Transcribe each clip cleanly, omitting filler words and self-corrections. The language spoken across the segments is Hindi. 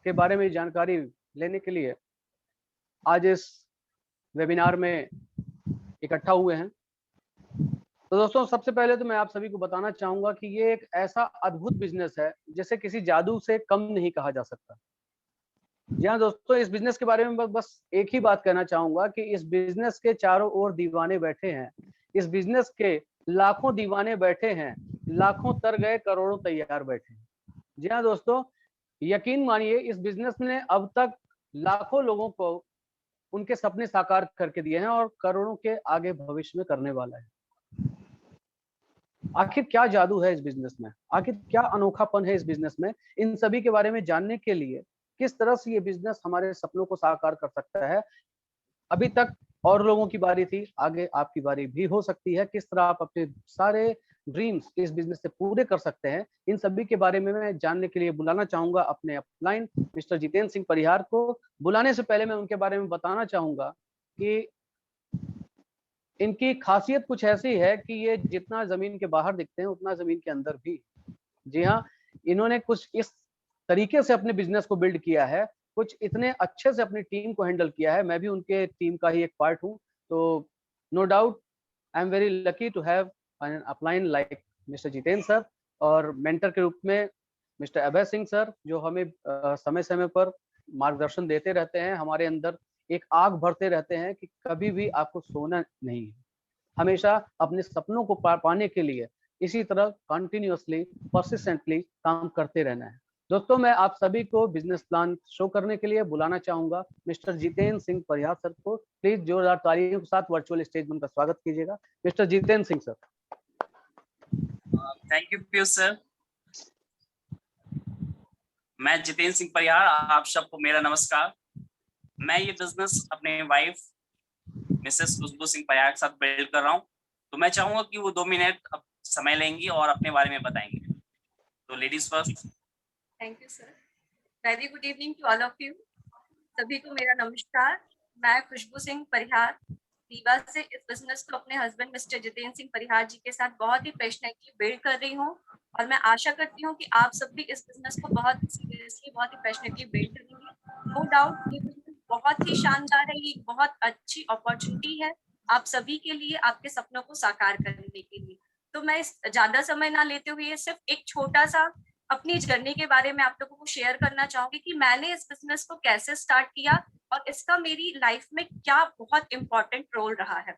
के बारे में जानकारी लेने के लिए आज इस वेबिनार में इकट्ठा हुए हैं। तो दोस्तों, सबसे पहले तो मैं आप सभी को बताना चाहूंगा कि ये एक ऐसा अद्भुत बिजनेस है जिसे किसी जादू से कम नहीं कहा जा सकता। जी हाँ दोस्तों, इस बिजनेस के बारे में बस एक ही बात कहना चाहूंगा कि इस बिजनेस के चारों ओर दीवाने बैठे हैं। इस बिजनेस के लाखों दीवाने बैठे हैं, लाखों तर गए, करोड़ों तैयार बैठे हैं। जी हाँ दोस्तों, यकीन मानिए इस बिजनेस ने अब तक लाखों लोगों को उनके सपने साकार करके दिए हैं और करोड़ों के आगे भविष्य में करने वाला है। आखिर क्या जादू है इस बिजनेस में, आखिर क्या अनोखापन है इस बिजनेस में, इन सभी के बारे में जानने के लिए किस तरह से ये बिजनेस हमारे सपनों को साकार कर सकता है। अभी तक और लोगों की बारी थी, आगे आपकी बारी भी हो सकती है। किस तरह आप अपने सारे ड्रीम्स इस बिजनेस से पूरे कर सकते हैं, इन सभी के बारे में मैं जानने के लिए बुलाना चाहूंगा अपने अपलाइन मिस्टर जितेंद्र सिंह परिहार को। बुलाने से पहले मैं उनके बारे में बताना चाहूंगा कि इनकी खासियत कुछ ऐसी है कि ये जितना जमीन के बाहर दिखते हैं उतना जमीन के अंदर भी। जी हाँ, इन्होंने कुछ इस तरीके से अपने बिजनेस को बिल्ड किया है, कुछ इतने अच्छे से अपनी टीम को हैंडल किया है। मैं भी उनके टीम का ही एक पार्ट हूँ, तो no doubt I am very lucky to have an upline like mister Jitendra sir, और मेंटर के रूप में मिस्टर अभय सिंह सर, जो हमें समय समय पर मार्गदर्शन देते रहते हैं, हमारे अंदर एक आग भरते रहते हैं कि कभी भी आपको सोना नहीं है, हमेशा अपने सपनों को पाने के लिए इसी तरह कंटिन्यूअसली परसिस्टेंटली काम करते रहना है। दोस्तों, मैं आप सभी को बिजनेस प्लान शो करने के लिए बुलाना चाहूंगा मिस्टर जितेंद्र सिंह परिहार सर को। प्लीज जोरदार तालियों के साथ वर्चुअल स्टेज में उनका स्वागत कीजिएगा। Mister Jitendra Singh sir. Thank you Piyush sir. मैं जितेंद्र सिंह परिहार, आप सबको मेरा नमस्कार। मैं ये बिजनेस अपने वाइफ मिसेस खुशबू सिंह परिहार के साथ बिल्ड कर रहा हूँ, तो मैं चाहूंगा कि वो 2 मिनट समय लेंगी और अपने बारे में बताएंगे। तो ladies first. Thank you sir. Very good evening to all of you. सभी को मेरा नमस्कार। मैं खुशबू सिंह परिहार रीवा से इस बिजनेस को अपने हस्बैंड मिस्टर जितेंद्र सिंह परिहार जी के साथ बहुत ही पैशनेटली बिल्ड कर रही हूँ, और मैं आशा करती हूँ कि आप सब भी इस बिजनेस को बहुत ही सीरियसली, बहुत ही पैशनेटली बिल्ड करेंगे। नो डाउट ये बिजनेस बहुत ही शानदार है, ये बहुत अच्छी अपॉर्चुनिटी है आप सभी के लिए, आपके सपनों को साकार करने के लिए। तो मैं ज्यादा समय ना लेते हुए सिर्फ एक छोटा सा अपनी जर्नी के बारे में आप लोगों को शेयर करना चाहूंगी कि मैंने इस बिजनेस को कैसे स्टार्ट किया और इसका मेरी लाइफ में क्या बहुत इंपॉर्टेंट रोल रहा है।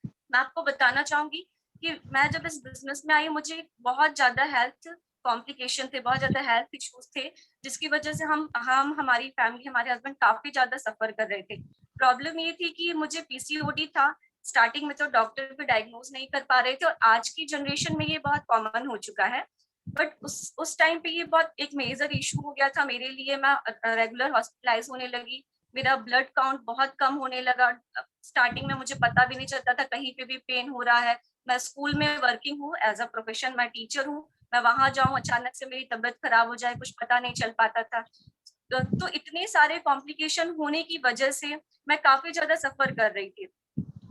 मैं आपको बताना चाहूंगी कि मैं जब इस बिजनेस में आई, मुझे बहुत ज्यादा हेल्थ कॉम्प्लिकेशन थे, बहुत ज्यादा हेल्थ इश्यूज थे, जिसकी वजह से हम हमारी फैमिली, हमारे हस्बैंड काफी ज्यादा सफर कर रहे थे। प्रॉब्लम ये थी कि मुझे पीसीओडी था। स्टार्टिंग में तो डॉक्टर भी डायग्नोज नहीं कर पा रहे थे, और आज की जनरेशन में ये बहुत कॉमन हो चुका है, बट उस टाइम पे ये बहुत एक मेजर इशू हो गया था मेरे लिए। मैं रेगुलर हॉस्पिटलाइज होने लगी, मेरा ब्लड काउंट बहुत कम होने लगा। स्टार्टिंग में मुझे पता भी नहीं चलता था कहीं पे भी पेन हो रहा है। मैं स्कूल में वर्किंग हूँ, एज अ प्रोफेशन मैं टीचर हूँ, मैं वहां जाऊं अचानक से मेरी तबीयत खराब हो जाए, कुछ पता नहीं चल पाता था। तो इतने सारे कॉम्प्लिकेशन होने की वजह से मैं काफी ज्यादा सफर कर रही थी।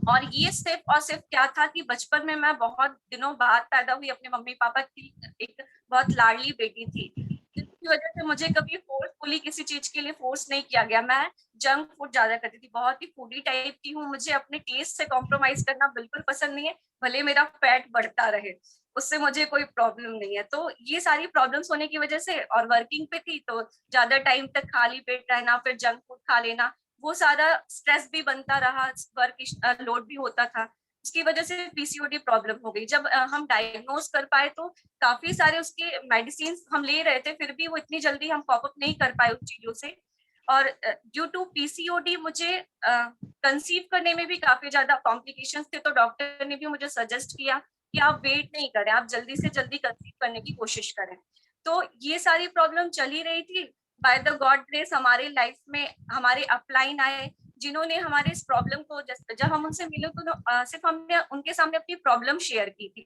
और ये सिर्फ और सिर्फ क्या था कि बचपन में मैं बहुत दिनों बाद पैदा हुई, अपने मम्मी पापा की एक बहुत लाडली बेटी थी, जिसकी वजह से मुझे कभी फोर्सफुली किसी चीज के लिए फोर्स नहीं किया गया। मैं जंक फूड ज्यादा करती थी, बहुत ही फूडी टाइप की हूँ, मुझे अपने टेस्ट से कॉम्प्रोमाइज करना बिल्कुल पसंद नहीं है, भले मेरा फैट बढ़ता रहे, उससे मुझे कोई प्रॉब्लम नहीं है। तो ये सारी प्रॉब्लम्स होने की वजह से, और वर्किंग पे थी तो ज्यादा टाइम तक खाली पेट रहना, फिर जंक फूड खा लेना, वो सारा स्ट्रेस भी बनता रहा, वर्क लोड भी होता था, उसकी वजह से पीसीओडी प्रॉब्लम हो गई। जब हम डायग्नोज कर पाए तो काफी सारे उसके मेडिसिन हम ले रहे थे, फिर भी वो इतनी जल्दी हम कॉप अप नहीं कर पाए उस चीजों से। और ड्यू टू पीसीओडी मुझे कंसीव करने में भी काफी ज्यादा कॉम्प्लिकेशंस थे, तो डॉक्टर ने भी मुझे सजेस्ट किया कि आप वेट नहीं करें, आप जल्दी से जल्दी कंसीव करने की कोशिश करें। तो ये सारी प्रॉब्लम चली रही थी। बाय द गॉड ग्रेस हमारे लाइफ में हमारे अपलाइन आए, जिन्होंने हमारे इस प्रॉब्लम को, जब हम उनसे मिले तो सिर्फ हमने उनके सामने अपनी प्रॉब्लम शेयर की थी।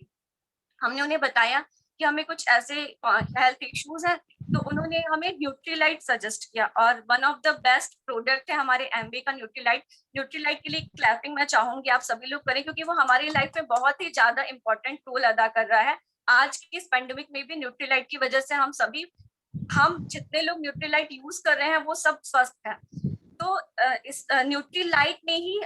हमने उन्हें बताया कि हमें कुछ ऐसे हेल्थ इश्यूज हैं, तो उन्होंने हमें न्यूट्रीलाइट सजेस्ट किया, और one of the best product है हमारे एमबी का न्यूट्रीलाइट। न्यूट्रीलाइट के लिए क्लैपिंग मैं चाहूंगी आप सभी लोग करें, क्योंकि वो हमारी लाइफ में बहुत ही ज्यादा इंपॉर्टेंट रोल अदा कर रहा है। आज की इस पेंडेमिक में भी न्यूट्रीलाइट की वजह से हम सभी हम जितने लोग न्यूट्रीलाइट यूज कर रहे हैं वो सब स्वस्थ है। तो इस न्यूट्रीलाइट ने ही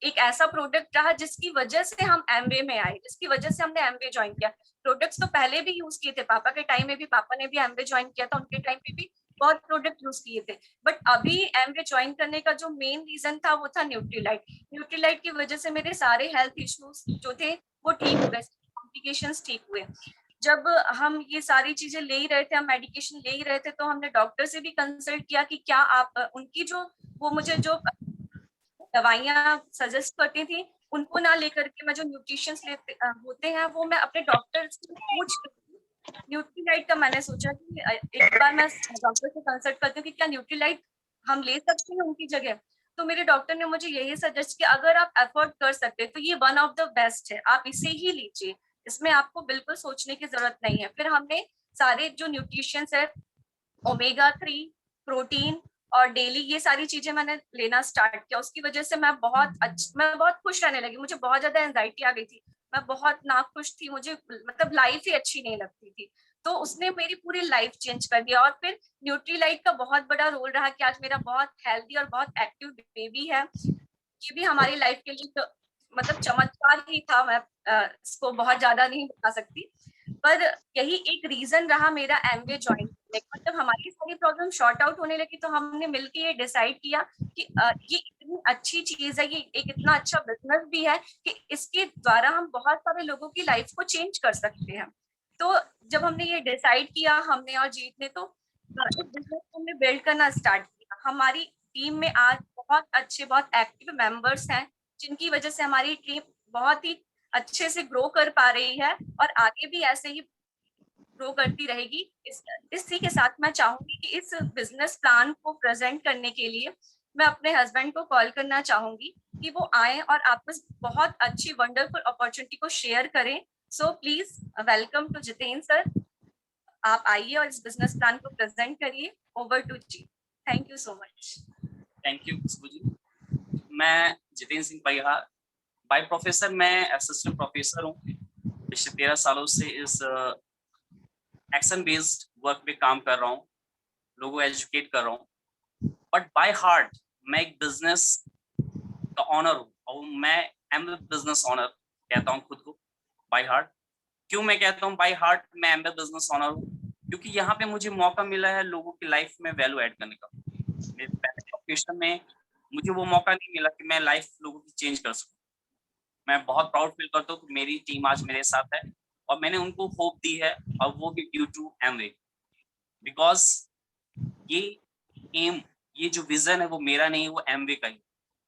एक ऐसा प्रोडक्ट रहा जिसकी वजह से हम एमवे में आए, जिसकी वजह से हमने एमवे ज्वाइन किया। प्रोडक्ट्स तो पहले भी यूज किए थे, पापा के टाइम में भी, पापा ने भी एमवे ज्वाइन किया था, उनके टाइम पे भी बहुत प्रोडक्ट यूज किए थे। बट अभी एमवे ज्वाइन करने का जो मेन रीजन था वो था न्यूट्रीलाइट। न्यूट्रीलाइट की वजह से मेरे सारे हेल्थ इश्यूज जो थे वो ठीक हो गए, कॉम्प्लिकेशंस ठीक हुए। जब हम ये सारी चीजें ले ही रहे थे, हम मेडिकेशन ले ही रहे थे, तो हमने डॉक्टर से भी कंसल्ट किया कि क्या आप उनकी जो वो मुझे जो दवाइयां सजेस्ट करती थी उनको ना लेकर के मैं जो न्यूट्रिशंस लेते होते हैं वो मैं अपने डॉक्टर से पूछ न्यूट्रीलाइट का मैंने सोचा कि एक बार मैं डॉक्टर से कंसल्ट करती हूँ कि क्या न्यूट्रीलाइट हम ले सकते हैं उनकी जगह। तो मेरे डॉक्टर ने मुझे यही सजेस्ट किया अगर आप अफोर्ड कर सकते हैं तो ये वन ऑफ द बेस्ट है, आप इसे ही लीजिए, इसमें आपको बिल्कुल सोचने की जरूरत नहीं है। फिर हमने सारे जो न्यूट्रिशंस है, ओमेगा 3, प्रोटीन और डेली, ये सारी चीजें मैंने लेना स्टार्ट किया। उसकी वजह से मैं बहुत खुश रहने लगी। मुझे बहुत ज्यादा एंजाइटी आ गई थी, मैं बहुत नाखुश थी, मुझे मतलब लाइफ ही अच्छी नहीं लगती थी। तो उसने मेरी पूरी लाइफ चेंज कर दिया। और फिर न्यूट्रीलाइट का बहुत बड़ा रोल रहा कि आज मेरा बहुत हेल्दी और बहुत एक्टिव बेबी है। ये भी हमारी लाइफ के लिए तो, मतलब चमत्कार ही था। मैं इसको बहुत ज्यादा नहीं बता सकती, पर यही एक रीजन रहा मेरा एमवे ज्वाइन करने का। जब हमारी सारी प्रॉब्लम शॉर्ट आउट होने लगी तो हमने मिलकर ये डिसाइड किया कि ये इतनी अच्छी चीज है, ये एक इतना अच्छा बिजनेस भी है कि इसके द्वारा हम बहुत सारे लोगों की लाइफ को चेंज कर सकते हैं। तो जब हमने ये डिसाइड किया, हमने और जीत ने, तो इस बिजनेस को हमने बिल्ड करना स्टार्ट किया। हमारी टीम में आज बहुत अच्छे, बहुत एक्टिव मेंबर्स हैं, जिनकी वजह से हमारी टीम बहुत ही अच्छे से ग्रो कर पा रही है और आगे भी ऐसे ही ग्रो करती रहेगी। इसी के साथ मैं चाहूंगी कि इस बिजनेस प्लान को प्रेजेंट करने के लिए मैं अपने हस्बैंड को कॉल करना चाहूंगी कि वो आए और आपको बहुत अच्छी वंडरफुल अपॉर्चुनिटी को शेयर करें। So please welcome to Jitendra sir, आप आइए और इस बिजनेस प्लान को प्रेजेंट करिए। ओवर टू जी, thank you so much. Thank you Khushbu ji. मैं जितेंद्र सिंह परिहार, बाय प्रोफेसर मैं असिस्टेंट प्रोफेसर हूँ। पिछले 13 सालों से इस एक्शन बेस्ड वर्क पे काम कर रहा हूँ, लोगों को एजुकेट कर रहा हूँ। बट बाय हार्ट मैं एक बिजनेस का ऑनर हूँ और मैं एम बिजनेस ऑनर कहता हूँ खुद को बाय हार्ट। क्यों मैं कहता हूँ बाय हार्ट मैं एम बिजनेस ऑनर हूँ? क्योंकि यहाँ पे मुझे मौका मिला है लोगों की लाइफ में वैल्यू ऐड करने का। मेरे पहले प्रोफेशन में मुझे वो मौका नहीं मिला कि मैं लाइफ लोगों की चेंज कर सकूं। मैं बहुत प्राउड फील करता हूँ कि मेरी टीम आज मेरे साथ है और मैंने उनको होप दी है, और वो भी ड्यू टू एमवे। बिकॉज ये एम, ये जो विजन है वो मेरा नहीं, वो एमवे का ही।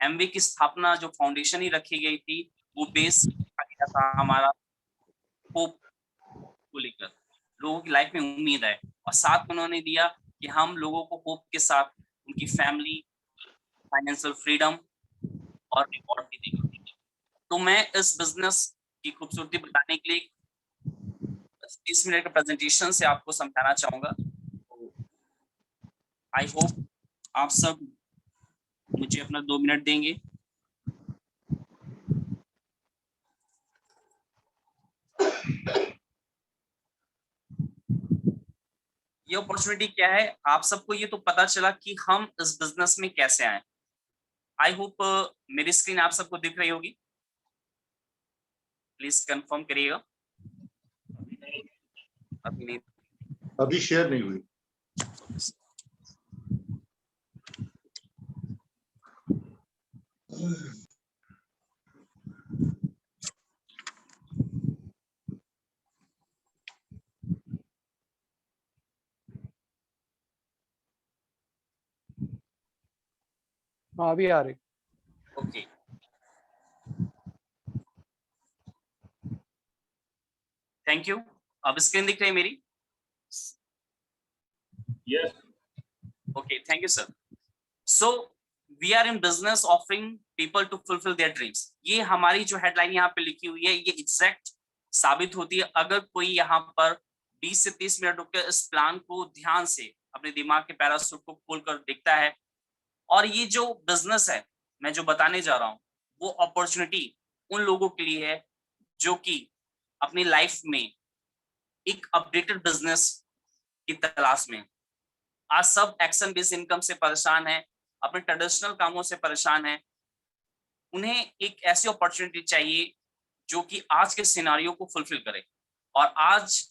एमवे की स्थापना जो फाउंडेशन ही रखी गई थी वो बेस गया था हमारा होप को लेकर, लोगों की लाइफ में उम्मीद है, और साथ उन्होंने दिया कि हम लोगों को होप के साथ उनकी फैमिली, फाइनेंशियल फ्रीडम और रिवॉर्ड भी देंगे। तो मैं इस बिजनेस की खूबसूरती बताने के लिए 30 मिनट का प्रेजेंटेशन से आपको समझाना चाहूंगा। आई होप आप सब मुझे अपना 2 मिनट देंगे। ये अपॉर्चुनिटी क्या है, आप सबको ये तो पता चला कि हम इस बिजनेस में कैसे आए। आई होप मेरी स्क्रीन आप सबको दिख रही होगी, प्लीज कंफर्म करिएगा। अभी नहीं, अभी शेयर नहीं हुई। हाँ अभी आ रही। Okay, thank you. अब स्क्रीन दिख रही है मेरी? Yes. Okay, thank you sir. So we are in business offering people to fulfil their dreams. ये हमारी जो हेडलाइन यहाँ पे लिखी हुई है ये एग्जैक्ट साबित होती है अगर कोई यहाँ पर 20 से 30 मिनट रुककर इस प्लान को ध्यान से अपने दिमाग के पैरासूट को खोलकर देखता है। और ये जो बिजनेस है मैं जो बताने जा रहा हूँ वो अपॉर्चुनिटी उन लोगों के लिए है जो कि अपनी लाइफ में एक अपडेटेड बिजनेस की तलाश में। आज सब एक्शन बेस्ड इनकम से परेशान है, अपने ट्रेडिशनल कामों से परेशान है। उन्हें एक ऐसी अपॉर्चुनिटी चाहिए जो कि आज के सिनारियो को फुलफिल करे। और आज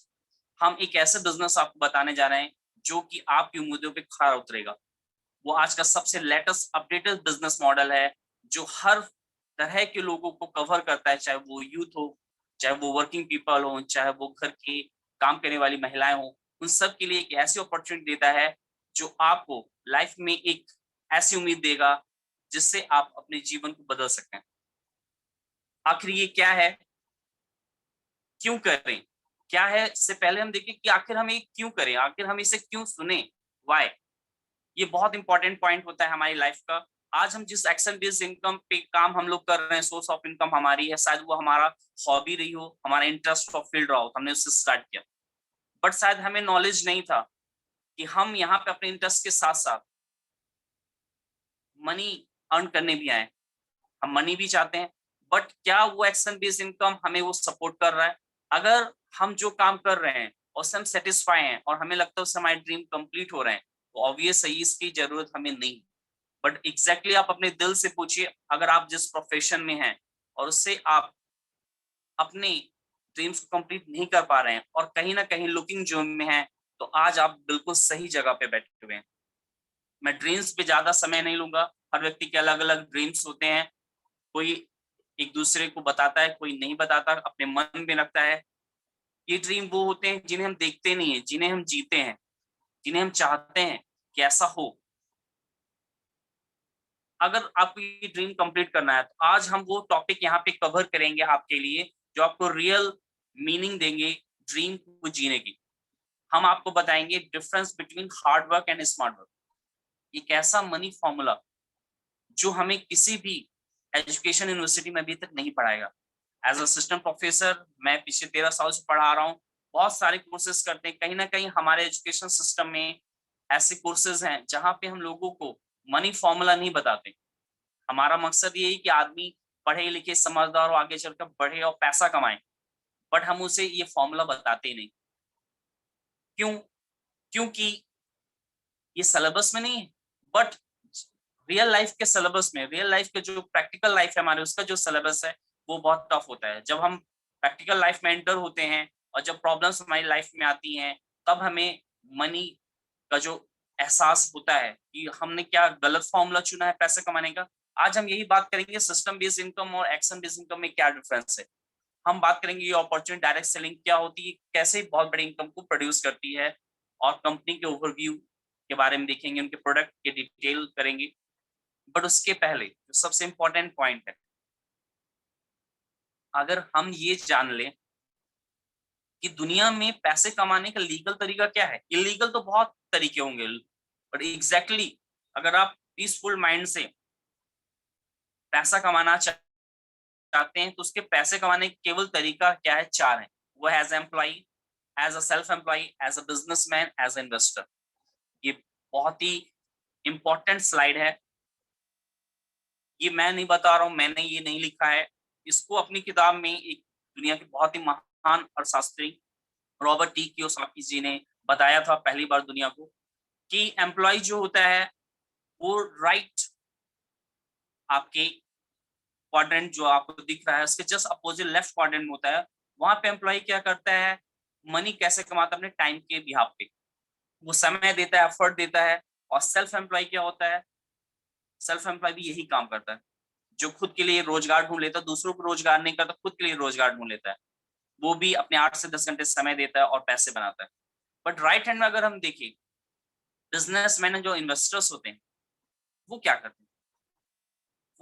हम एक ऐसा बिजनेस आपको बताने जा रहे हैं जो कि आपकी उम्मीदों पे खरा उतरेगा। वो आज का सबसे लेटेस्ट अपडेटेड बिजनेस मॉडल है जो हर तरह के लोगों को कवर करता है, चाहे वो यूथ हो, चाहे वो वर्किंग पीपल हो, चाहे वो घर की काम करने वाली महिलाएं हो। उन सब के लिए एक ऐसी अपॉर्चुनिटी देता है जो आपको लाइफ में एक ऐसी उम्मीद देगा जिससे आप अपने जीवन को बदल सकते हैं। आखिर ये क्या है, क्यों करें, क्या है, इससे पहले हम देखें कि आखिर हम ये क्यों करें, आखिर हम इसे क्यों सुने, व्हाई। ये बहुत इंपॉर्टेंट पॉइंट होता है हमारी लाइफ का। आज हम जिस एक्शन बेस्ड इनकम पे काम हम लोग कर रहे हैं, सोर्स ऑफ इनकम हमारी है, शायद वो हमारा हॉबी रही हो, हमारा इंटरेस्ट ऑफ फील्ड रहा हो, हमने उससे स्टार्ट किया। बट शायद हमें नॉलेज नहीं था कि हम यहाँ पे अपने इंटरेस्ट के साथ साथ मनी अर्न करने भी आए। हम मनी भी चाहते हैं, बट क्या वो एक्शन बेस्ड इनकम हमें वो सपोर्ट कर रहा है? अगर हम जो काम कर रहे हैं उससे हम सेटिस्फाई हैं और हमें लगता है उससे हमारे ड्रीम कंप्लीट हो रहे हैं, तो ऑब्वियस है इसकी जरूरत हमें नहीं। बट एग्जैक्टली आप अपने दिल से पूछिए, अगर आप जिस प्रोफेशन में हैं और उससे आप अपने ड्रीम्स को कंप्लीट नहीं कर पा रहे हैं और कहीं ना कहीं लुकिंग जोन में हैं, तो आज आप बिल्कुल सही जगह पे बैठे हुए हैं। मैं ड्रीम्स पे ज्यादा समय नहीं लूंगा। हर व्यक्ति के अलग अलग ड्रीम्स होते हैं, कोई एक दूसरे को बताता है, कोई नहीं बताता, अपने मन में रखता है। ये ड्रीम वो होते हैं जिन्हें हम देखते नहीं है, जिन्हें हम जीते हैं, जिन्हें हम चाहते हैं कि ऐसा हो। अगर आपको ये ड्रीम कंप्लीट करना है तो आज हम वो टॉपिक यहाँ पे कवर करेंगे आपके लिए जो आपको रियल मीनिंग देंगे ड्रीम को जीने की। हम आपको बताएंगे difference between hard work and smart work. एक ऐसा मनी फॉर्मूला जो हमें किसी भी एजुकेशन यूनिवर्सिटी में अभी तक नहीं पढ़ाएगा। एज असिस्टेंट प्रोफेसर मैं पिछले 13 साल से पढ़ा रहा हूँ, बहुत सारे कोर्सेज करते हैं। कहीं ना कहीं हमारे एजुकेशन सिस्टम में ऐसे कोर्सेज हैं जहाँ पे हम लोगों को मनी फॉर्मूला नहीं बताते। हमारा मकसद ये है कि आदमी पढ़े लिखे समझदार और आगे चलकर बढ़े और पैसा कमाए, बट हम उसे ये फॉर्मूला बताते ही नहीं। क्यों? क्योंकि ये सिलेबस में नहीं है, बट रियल लाइफ के सिलेबस में, रियल लाइफ के जो प्रैक्टिकल लाइफ है हमारे, उसका जो सिलेबस है वो बहुत टफ होता है। जब हम प्रैक्टिकल लाइफ में एंटर होते हैं और जब प्रॉब्लम्स हमारी लाइफ में आती हैं, तब हमें मनी का जो एहसास होता है कि हमने क्या गलत फॉर्मूला चुना है पैसे कमाने का। आज हम यही बात करेंगे सिस्टम बेस्ड इनकम और एक्शन बेस्ड इनकम में क्या डिफरेंस है। हम बात करेंगे ये अपॉर्चुनिटी डायरेक्ट सेलिंग क्या होती है, कैसे बहुत बड़ी इनकम को प्रोड्यूस करती है, और कंपनी के ओवरव्यू के बारे में देखेंगे, उनके प्रोडक्ट के डिटेल करेंगे। बट उसके पहले जो सबसे इंपॉर्टेंट पॉइंट है, अगर हम ये जान लें कि दुनिया में पैसे कमाने का लीगल तरीका क्या है। इलीगल तो बहुत तरीके होंगे, बट एग्जैक्टली अगर आप पीसफुल माइंड से पैसा कमाना चाहते हैं तो उसके पैसे कमाने के केवल तरीका क्या है, 4 है। वो है as employ, as a self employ, as a businessman, as an investor. ये बहुत ही इंपॉर्टेंट स्लाइड है। ये मैं नहीं बता रहा हूं, मैंने ये नहीं लिखा है, इसको अपनी किताब में एक दुनिया के बहुत ही महान अर्थशास्त्री रॉबर्ट टी कियोसाकी जी ने बताया था पहली बार दुनिया को, कि एम्प्लॉय जो होता है वो राइट आपके क्वाड्रेंट जो आपको दिख रहा है उसके जस्ट अपोजिट लेफ्ट क्वाड्रेंट में होता है। वहां पे एम्प्लॉय क्या करता है, मनी कैसे कमाता है अपने टाइम के बिहाफ पे, वो समय देता है, एफर्ट देता है। और सेल्फ एम्प्लॉय क्या होता है, सेल्फ एम्प्लॉय भी यही काम करता है, जो खुद के लिए रोजगार ढूंढ लेता है, दूसरों को रोजगार नहीं करता, खुद के लिए रोजगार ढूंढ लेता है। वो भी अपने 8 से 10 घंटे समय देता है और पैसे बनाता है। बट राइट हैंड में अगर हम देखें, बिजनेसमैन जो इन्वेस्टर्स होते हैं वो क्या करते हैं,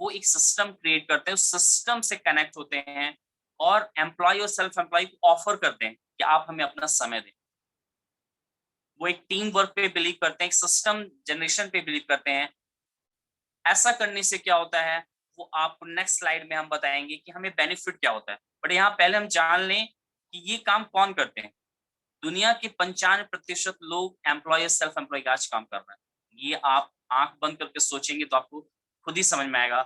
वो एक सिस्टम क्रिएट करते हैं, उस सिस्टम से कनेक्ट होते हैं और एम्प्लॉय और सेल्फ एम्प्लॉय को ऑफर करते हैं कि आप हमें अपना समय दें। वो एक टीम वर्क पे बिलीव करते हैं, एक सिस्टम जनरेशन पे बिलीव करते हैं। ऐसा करने से क्या होता है वो आपको नेक्स्ट स्लाइड में हम बताएंगे कि हमें बेनिफिट क्या होता है। बट यहाँ पहले हम जान लें कि ये काम कौन करते हैं। दुनिया के 95% लोग एम्प्लॉय सेल्फ एम्प्लॉय का आज काम कर रहे हैं। ये आप आंख बंद करके सोचेंगे तो आपको खुद ही समझ में आएगा।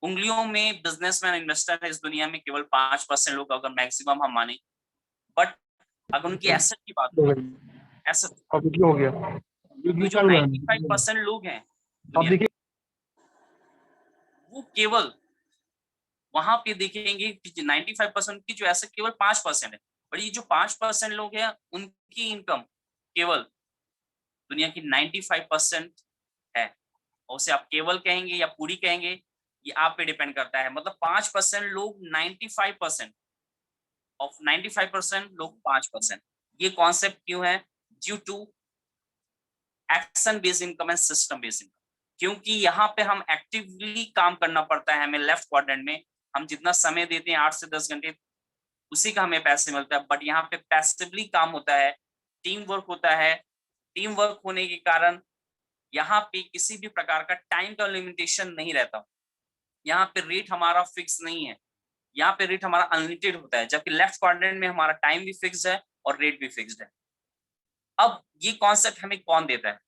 उंगलियों में बिजनेसमैन इन्वेस्टर है इस दुनिया में केवल 5% लोग, अगर मैक्सिमम हम माने। बट अगर उनकी एसेट की बात करें ऐसा अब देखिए हो गया, जो 95% लोग हैं अब दुनिया देखिए के, वो केवल वहां पे देखेंगे कि 95% की जो ऐसा केवल 5% है, और ये जो 5% लोग हैं उनकी इनकम केवल दुनिया की 95% है। और उसे आप केवल कहेंगे या पूरी कहेंगे, ये आप पे डिपेंड करता है। मतलब 5% लोग 95% ऑफ 95% लोग 5%। ये कॉन्सेप्ट क्यों है? Due to action based income and system based income. क्योंकि यहाँ पे हम एक्टिवली काम करना पड़ता है, हमें लेफ्ट क्वाड्रेंट में हम जितना समय देते हैं 8 से 10 घंटे, उसी का हमें पैसे मिलता है। बट यहाँ पे पैसिवली काम होता है, टीम वर्क होता है। टीम वर्क होने के कारण यहाँ पे किसी भी प्रकार का टाइम का लिमिटेशन नहीं रहता। यहाँ पे रेट हमारा फिक्स नहीं है, यहाँ पे रेट हमारा अनलिमिटेड होता है, जबकि लेफ्ट क्वाड्रेंट में हमारा टाइम भी फिक्स्ड है और रेट भी फिक्स्ड है। अब ये कॉन्सेप्ट हमें कौन देता है?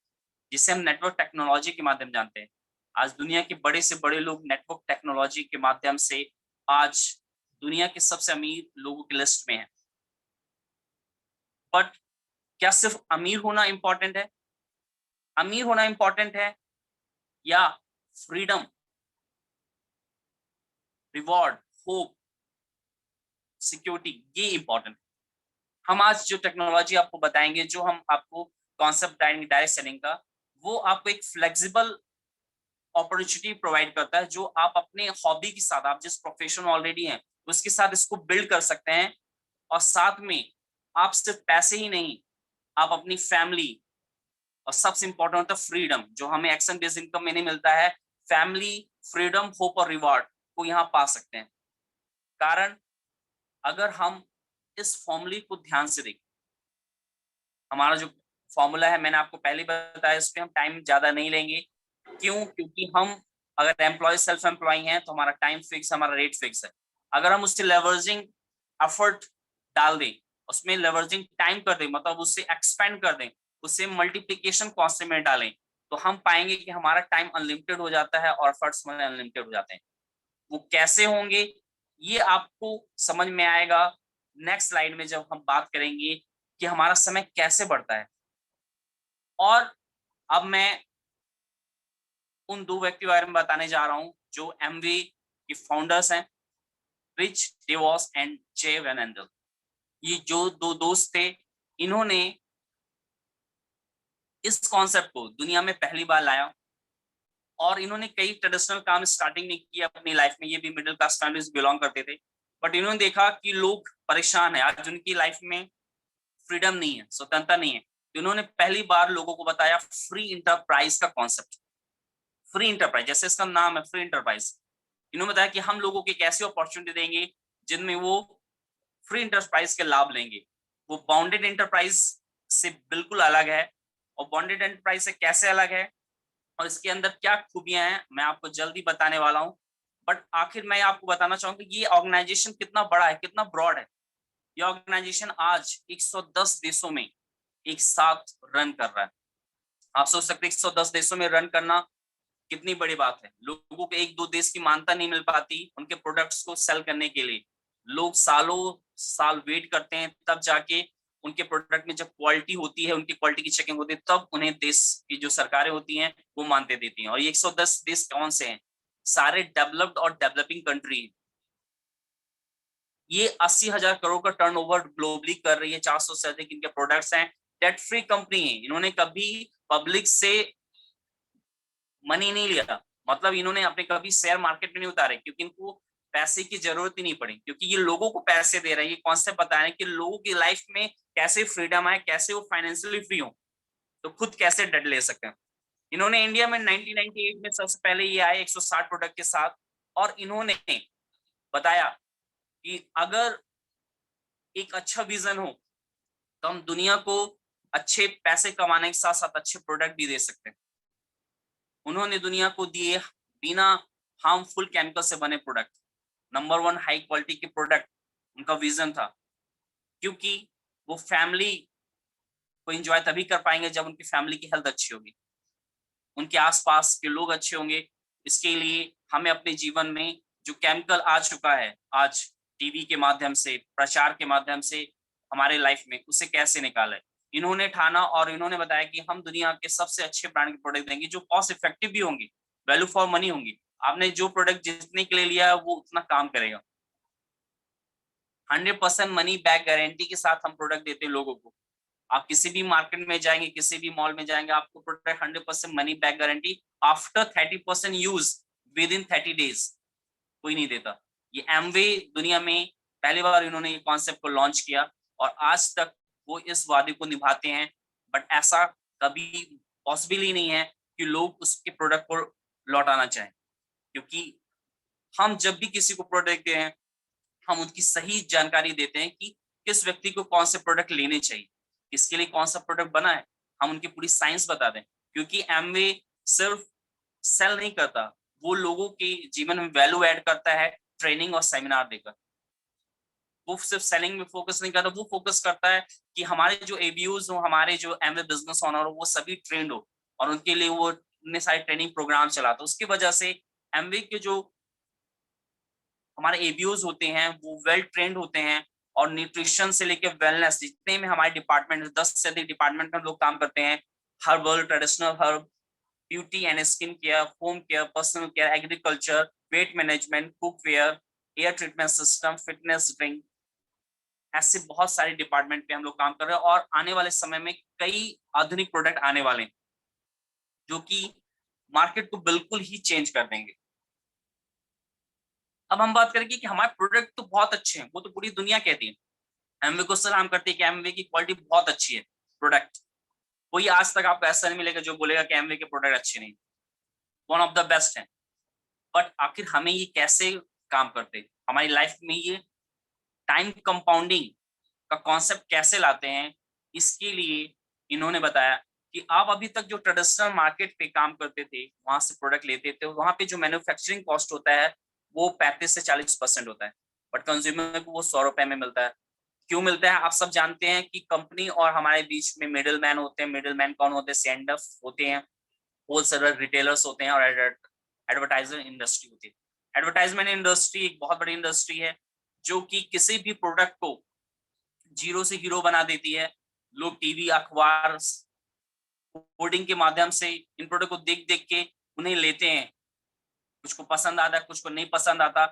जिसे हम नेटवर्क टेक्नोलॉजी के माध्यम जानते हैं। आज दुनिया के बड़े से बड़े लोग नेटवर्क टेक्नोलॉजी के माध्यम से आज दुनिया के सबसे अमीर लोगों की लिस्ट में है। बट क्या सिर्फ अमीर होना इंपॉर्टेंट है? अमीर होना इंपॉर्टेंट है या फ्रीडम, रिवॉर्ड, होप, सिक्योरिटी ये इंपॉर्टेंट है? हम आज जो टेक्नोलॉजी आपको बताएंगे, जो हम आपको कॉन्सेप्ट डायरेक्ट सेलिंग का, वो आपको एक फ्लेक्सिबल अपॉर्चुनिटी प्रोवाइड करता है, जो आप अपने हॉबी के साथ, आप जिस प्रोफेशन ऑलरेडी हैं उसके साथ इसको बिल्ड कर सकते हैं। और साथ में आप सिर्फ पैसे ही नहीं, आप अपनी फैमिली, और सबसे इंपॉर्टेंट होता है फ्रीडम, जो हमें एक्शन बेस्ड इनकम में नहीं मिलता है। फैमिली, फ्रीडम, होप और रिवॉर्ड को यहाँ पा सकते हैं। कारण अगर हम इस फॉर्मूले को ध्यान से देखें, हमारा जो फॉर्मूला है मैंने आपको पहले बताया, इस पे हम टाइम ज्यादा नहीं लेंगे। क्यों? क्योंकि हम अगर एम्प्लॉय सेल्फ एम्प्लॉय हैं तो हमारा टाइम फिक्स, हमारा रेट फिक्स है। अगर हम उससे लेवरेजिंग एफर्ट डाल दें, उसमें लेवरेजिंग टाइम कर दें, मतलब उससे एक्सपेंड कर दें, उससे मल्टीप्लीकेशन कॉस्ट में डालें, तो हम पाएंगे कि हमारा टाइम अनलिमिटेड हो जाता है और एफर्ट्स हमारे अनलिमिटेड हो जाते हैं। वो कैसे होंगे ये आपको समझ में आएगा नेक्स्ट स्लाइड में, जब हम बात करेंगे कि हमारा समय कैसे बढ़ता है। और अब मैं उन दो व्यक्ति के बारे में बताने जा रहा हूं जो एमवे के फाउंडर्स हैं, Rich DeVos and Jay Van Andel. ये जो दो दोस्त थे, इन्होंने इस कॉन्सेप्ट को दुनिया में पहली बार लाया। और इन्होंने कई ट्रेडिशनल काम स्टार्टिंग में किया अपनी लाइफ में, ये भी मिडिल क्लास फैमिली बिलोंग करते थे। बट इन्होंने देखा कि लोग परेशान है, आज उनकी लाइफ में फ्रीडम नहीं है, स्वतंत्रता नहीं है। तो इन्होंने पहली बार लोगों को बताया फ्री इंटरप्राइज का कॉन्सेप्ट। फ्री इंटरप्राइज, जैसे इसका नाम है फ्री इंटरप्राइज, इन्होंने बताया कि हम लोगों को एक ऐसी अपॉर्चुनिटी देंगे जिनमें वो फ्री इंटरप्राइज के लाभ लेंगे। वो बाउंडेड इंटरप्राइज से बिल्कुल अलग है। और बाउंडेड इंटरप्राइज से कैसे अलग है और इसके अंदर क्या खूबियां हैं, मैं आपको जल्दी बताने वाला हूं। बट आखिर मैं आपको बताना चाहूंगा कि ये ऑर्गेनाइजेशन कितना बड़ा है, कितना ब्रॉड है। ये ऑर्गेनाइजेशन आज 110 देशों में एक साथ रन कर रहा है। आप सोच सकते हैं 110 देशों में रन करना कितनी बड़ी बात है। लोगों को एक दो देश की मान्यता नहीं मिल पाती उनके प्रोडक्ट्स को सेल करने के लिए। लोग सालों साल वेट करते हैं, तब जाके उनके प्रोडक्ट में जब क्वालिटी होती है, उनकी क्वालिटी की चेकिंग होती है, तब उन्हें देश की जो सरकारें होती हैं वो मानते देती हैं। और ये 110 देश कौन से हैं? सारे डेवलप्ड और डेवलपिंग कंट्री हैं। ये 80,000 करोड़ का टर्नओवर ग्लोबली कर रही है, 400 से अधिक इनके प्रोडक्ट्स हैं। डेट फ्री कंपनी है, इन्होंने कभी पब्लिक से मनी नहीं लिया, मतलब इन्होंने अपने कभी शेयर मार्केट में नहीं उतारे, क्योंकि इनको पैसे की जरूरत ही नहीं पड़ी, क्योंकि ये लोगों को पैसे दे रहे हैं। ये कॉन्सेप्ट बता रहे हैं कि लोगों की लाइफ में कैसे फ्रीडम आए, कैसे वो फाइनेंशियली फ्री हो, तो खुद कैसे डेट ले सकते हैं। इन्होंने इंडिया में 1998 में सबसे पहले ये आए 160 प्रोडक्ट के साथ। और इन्होंने बताया कि अगर एक अच्छा विजन हो तो हम दुनिया को अच्छे पैसे कमाने के साथ साथ अच्छे प्रोडक्ट भी दे सकते हैं। उन्होंने दुनिया को दिए बिना हार्मफुल केमिकल से बने प्रोडक्ट, नंबर 1 हाई क्वालिटी के प्रोडक्ट उनका विजन था। क्योंकि वो फैमिली को एंजॉय तभी कर पाएंगे जब उनकी फैमिली की हेल्थ अच्छी होगी, उनके आसपास के लोग अच्छे होंगे। इसके लिए हमें अपने जीवन में जो केमिकल आ चुका है आज टीवी के माध्यम से, प्रचार के माध्यम से हमारे लाइफ में, उसे कैसे निकालें। इन्होंने ठाना और इन्होंने बताया कि हम दुनिया के सबसे अच्छे ब्रांड के प्रोडक्ट देंगे जो कॉस्ट इफेक्टिव भी होंगी, वैल्यू फॉर मनी होंगी। आपने जो प्रोडक्ट जितने के लिए लिया है वो उतना काम करेगा। 100% मनी बैक गारंटी के साथ हम प्रोडक्ट देते हैं लोगों को। आप किसी भी मार्केट में जाएंगे, किसी भी मॉल में जाएंगे, आपको product 100% money back guarantee after 30% use with in 30 days कोई नहीं देता। ये एमवे दुनिया में पहली बार इन्होंने ये कॉन्सेप्ट को लॉन्च किया और आज तक वो इस वादे को निभाते हैं। बट ऐसा कभी पॉसिबल ही नहीं है कि लोग उसके प्रोडक्ट को लौटाना चाहें, क्योंकि हम जब भी किसी को प्रोडक्ट दें हम उनकी सही जानकारी देते हैं कि किस व्यक्ति को कौन से प्रोडक्ट लेने चाहिए, किसके लिए कौन सा प्रोडक्ट बना है, हम उनकी पूरी साइंस बता दें। क्योंकि एमवे सिर्फ सेल नहीं करता, वो लोगों के जीवन में वैल्यू ऐड करता है ट्रेनिंग और सेमिनार देकर। वो सिर्फ सेलिंग में फोकस नहीं करता, वो फोकस करता है कि हमारे जो एबीयूज हो, हमारे जो एमवे बिजनेस ओनर हो, वो सभी ट्रेंड हो और उनके लिए वो इतने सारे ट्रेनिंग प्रोग्राम चलाता है। उसकी वजह से एमवे के जो हमारे एबीयूज होते हैं वो वेल ट्रेंड होते हैं और न्यूट्रिशन से लेकर वेलनेस जितने में हमारे डिपार्टमेंट 10 से अधिक डिपार्टमेंट में लोग काम करते हैं, herbal, traditional herb, beauty and skin care, home care, personal care, agriculture, weight management, cookware, air treatment system, fitness drink, ऐसे बहुत सारे डिपार्टमेंट पे हम लोग काम कर रहे हैं। और आने वाले समय में कई आधुनिक प्रोडक्ट आने वाले हैं जो कि मार्केट को बिल्कुल ही चेंज कर देंगे। अब हम बात करेंगे कि हमारे प्रोडक्ट तो बहुत अच्छे हैं, वो तो पूरी दुनिया कहती है, एमवे को सलाम करती है कि एमवे की क्वालिटी बहुत अच्छी है। प्रोडक्ट कोई आज तक आपको ऐसा नहीं मिलेगा जो बोलेगा कि एमवे के प्रोडक्ट अच्छे नहीं, वन ऑफ द बेस्ट है। बट आखिर हमें ये कैसे काम करते हैं, हमारी लाइफ में ये टाइम कंपाउंडिंग का कॉन्सेप्ट कैसे लाते हैं, इसके लिए इन्होंने बताया कि आप अभी तक जो ट्रेडिशनल मार्केट पे काम करते थे, वहां से प्रोडक्ट लेते थे, वहां पे जो मैन्युफैक्चरिंग कॉस्ट होता है वो 35 से 40% होता है, बट कंज्यूमर को वो 100 रुपए में मिलता है। क्यों मिलता है? आप सब जानते हैं कि कंपनी और हमारे बीच में मिडिल मैन होते हैं। मिडिल मैन कौन होते हैं? सेंडर होते हैं, होलसेलर, रिटेलर्स होते हैं और एडवर्टाइजर इंडस्ट्री होती है। एडवर्टाइजमेंट इंडस्ट्री एक बहुत बड़ी इंडस्ट्री है जो कि किसी भी प्रोडक्ट को जीरो से हीरो बना देती है। लोग टीवी, अखबार, होर्डिंग के माध्यम से इन प्रोडक्ट को देख देख के उन्हें लेते हैं। कुछ को पसंद आता है, कुछ को नहीं पसंद आता।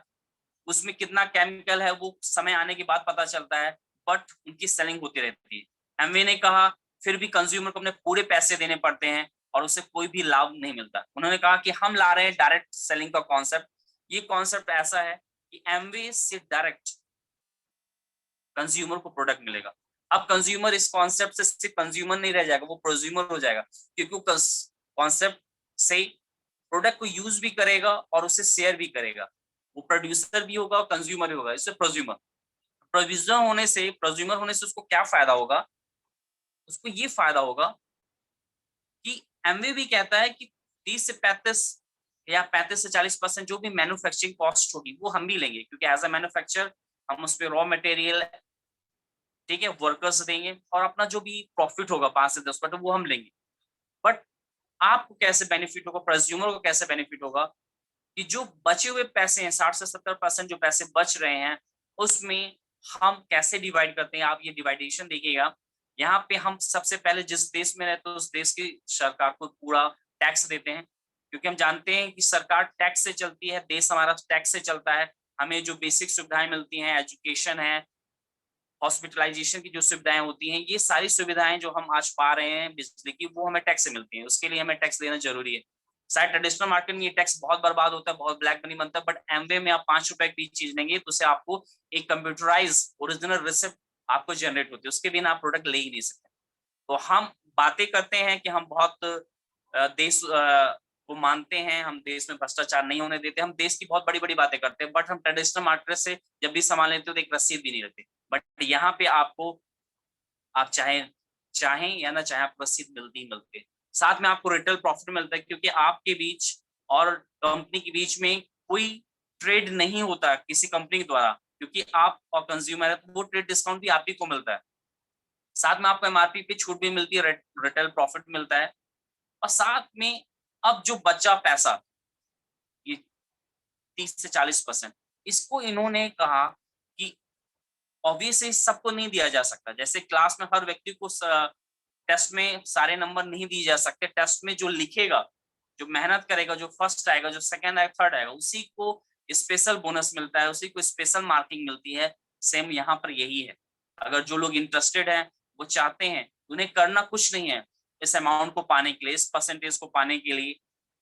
उसमें कितना केमिकल है वो समय आने के बाद पता चलता है, बट उनकी सेलिंग होती रहती है। एमवे ने कहा फिर भी कंज्यूमर को अपने पूरे पैसे देने पड़ते हैं और उससे कोई भी लाभ नहीं मिलता। उन्होंने कहा कि हम ला रहे हैं डायरेक्ट सेलिंग का कॉन्सेप्ट। ये कॉन्सेप्ट ऐसा है कि एमवे से डायरेक्ट कंज्यूमर को प्रोडक्ट मिलेगा। अब कंज्यूमर इस कॉन्सेप्ट से सिर्फ कंज्यूमर नहीं रह जाएगा, वो प्रोज्यूमर हो जाएगा, क्योंकि कॉन्सेप्ट से प्रोडक्ट को यूज भी करेगा और उसे शेयर भी करेगा। वो प्रोड्यूसर भी होगा और कंज्यूमर भी होगा। इससे प्रोज्यूमर होने से उसको क्या फायदा होगा? उसको ये फायदा होगा कि एमवे भी कहता है कि 30 से 35 या 35 से 40% जो भी मैन्युफैक्चरिंग कॉस्ट होगी वो हम भी लेंगे, क्योंकि एज अ मैन्युफैक्चरर हम उस पर रॉ मटेरियल, ठीक है, वर्कर्स देंगे और अपना जो भी प्रॉफिट होगा 5 से 10% वो हम लेंगे। बट आपको कैसे बेनिफिट होगा, कंज्यूमर को कैसे बेनिफिट होगा कि जो बचे हुए पैसे हैं 60 से 70% जो पैसे बच रहे हैं उसमें हम कैसे डिवाइड करते हैं। आप ये डिवाइडेशन देखिएगा, यहाँ पे हम सबसे पहले जिस देश में रहते हैं उस देश की सरकार को पूरा टैक्स देते हैं, क्योंकि हम जानते हैं कि सरकार टैक्स से चलती है, देश हमारा टैक्स से चलता है। हमें जो बेसिक सुविधाएं मिलती हैं, एजुकेशन है, हॉस्पिटलाइजेशन की जो सुविधाएं होती हैं, ये सारी सुविधाएं जो हम आज पा रहे हैं बिजली की, वो हमें टैक्स से मिलती हैं। उसके लिए हमें टैक्स देना जरूरी है। शायद ट्रेडिशनल मार्केट में ये टैक्स बहुत बर्बाद होता है, बहुत ब्लैक मनी बनता है, बट एमवे में आप 5 रुपए की चीज लेंगे तो उसे आपको एक कंप्यूटराइज ओरिजिनल रिसिप्ट आपको जनरेट होती है, उसके बिना आप प्रोडक्ट ले ही नहीं सकते। तो हम बातें करते हैं कि हम बहुत देश को मानते हैं, हम देश में भ्रष्टाचार नहीं होने देते, हम देश की बहुत बड़ी बड़ी बातें करते हैं, बट हम ट्रेडिशनल मार्केट से जब भी सामान लेते हो तो एक रसीद भी नहीं रहती। बट यहाँ पे आपको, आप चाहें या ना चाहें, आपको रसीद मिलती ही मिलती है। साथ में आपको रिटेल प्रॉफिट मिलता है, क्योंकि आपके बीच और कंपनी के बीच में कोई ट्रेड नहीं होता किसी कंपनी के द्वारा, क्योंकि आप और कंज्यूमर है तो वो ट्रेड डिस्काउंट भी आप ही को मिलता है। साथ में आपको एमआरपी पे छूट भी मिलती है, रिटेल प्रॉफिट मिलता है। और साथ में अब जो बचा पैसा, ये 30 से 40%, इसको इन्होंने कहा कि ऑब्वियसली सबको नहीं दिया जा सकता। जैसे क्लास में हर व्यक्ति को टेस्ट में सारे नंबर नहीं दिए जा सकते। टेस्ट में जो लिखेगा, जो मेहनत करेगा, जो फर्स्ट आएगा, जो सेकंड आएगा, थर्ड आएगा, उसी को स्पेशल बोनस मिलता है, उसी को स्पेशल मार्किंग मिलती है। सेम यहाँ पर यही है। अगर जो लोग इंटरेस्टेड हैं, वो चाहते हैं, उन्हें करना कुछ नहीं है इस अमाउंट को पाने के लिए, इस परसेंटेज को पाने के लिए।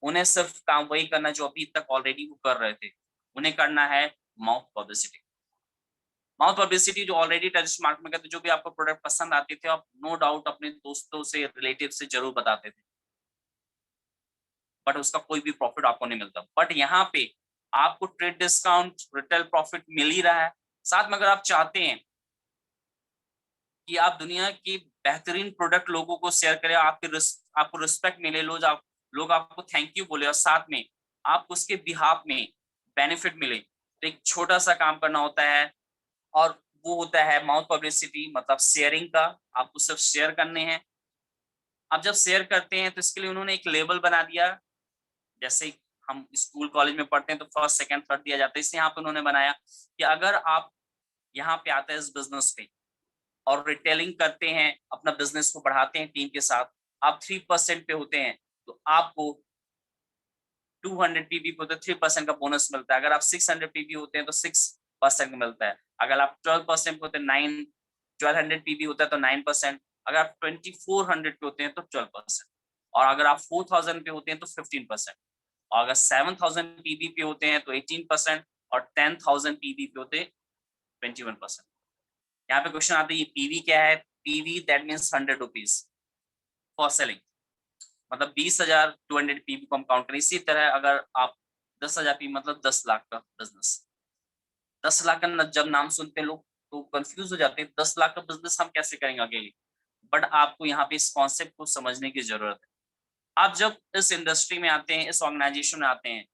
उन्हें सिर्फ काम वही करना जो अभी तक ऑलरेडी वो कर रहे थे। उन्हें करना है माउथ पब्लिसिटी। माउथ पब्लिसिटी जो ऑलरेडी टच मार्केट में करते, जो भी आपको प्रोडक्ट पसंद आते थे, आप नो डाउट अपने दोस्तों से, रिलेटिव से जरूर बताते थे, बट उसका कोई भी प्रॉफिट आपको नहीं मिलता। बट यहाँ पे आपको ट्रेड डिस्काउंट, रिटेल प्रॉफिट मिल ही रहा है। साथ में अगर आप चाहते हैं कि आप दुनिया की बेहतरीन प्रोडक्ट लोगों को शेयर करें, आपको रिस्पेक्ट मिले, लोग आपको थैंक यू बोले, और साथ में आपको उसके बिहाफ में बेनिफिट मिले, तो एक छोटा सा काम करना होता है, और वो होता है माउथ पब्लिसिटी, मतलब शेयरिंग का। आपको सिर्फ शेयर करने हैं। आप जब शेयर करते हैं तो इसके लिए उन्होंने एक लेबल बना दिया। जैसे हम स्कूल कॉलेज में पढ़ते हैं तो फर्स्ट सेकंड थर्ड दिया जाता है, इससे यहाँ पे उन्होंने बनाया कि अगर आप यहाँ पे आते हैं इस बिजनेस पे और रिटेलिंग करते हैं, अपना बिजनेस को बढ़ाते हैं टीम के साथ, आप 3% पे होते हैं तो आपको 200 पीबी पे होते 3% का बोनस मिलता है। अगर आप 600 पीबी होते हैं तो 6% मिलता है। अगर आप 12% पे होते हैं 1200 पीबी होता है तो 9%। अगर आप 2400 पे होते हैं तो 12%, और अगर आप 4000 पे होते हैं तो 15%, और अगर 7000 पीबी पे होते हैं तो 18%, और 10000 पीबी पे होते 21%। यहाँ पे क्वेश्चन आता है ये पीवी क्या है? PV that means 100 rupees for selling, मतलब 20,000 200 पीवी को हम काउंट करें। इसी तरह अगर आप 10,000 पीवी मतलब 10 लाख का बिजनेस, 10 लाख का जब नाम सुनते हैं लोग तो कंफ्यूज हो जाते हैं, 10 लाख का बिजनेस हम कैसे करेंगे अकेले? बट आपको यहाँ पे इस कॉन्सेप्ट को समझने की जरूरत है। आप जब इस इंडस्ट्री में आते हैं, इस ऑर्गेनाइजेशन में आते हैं,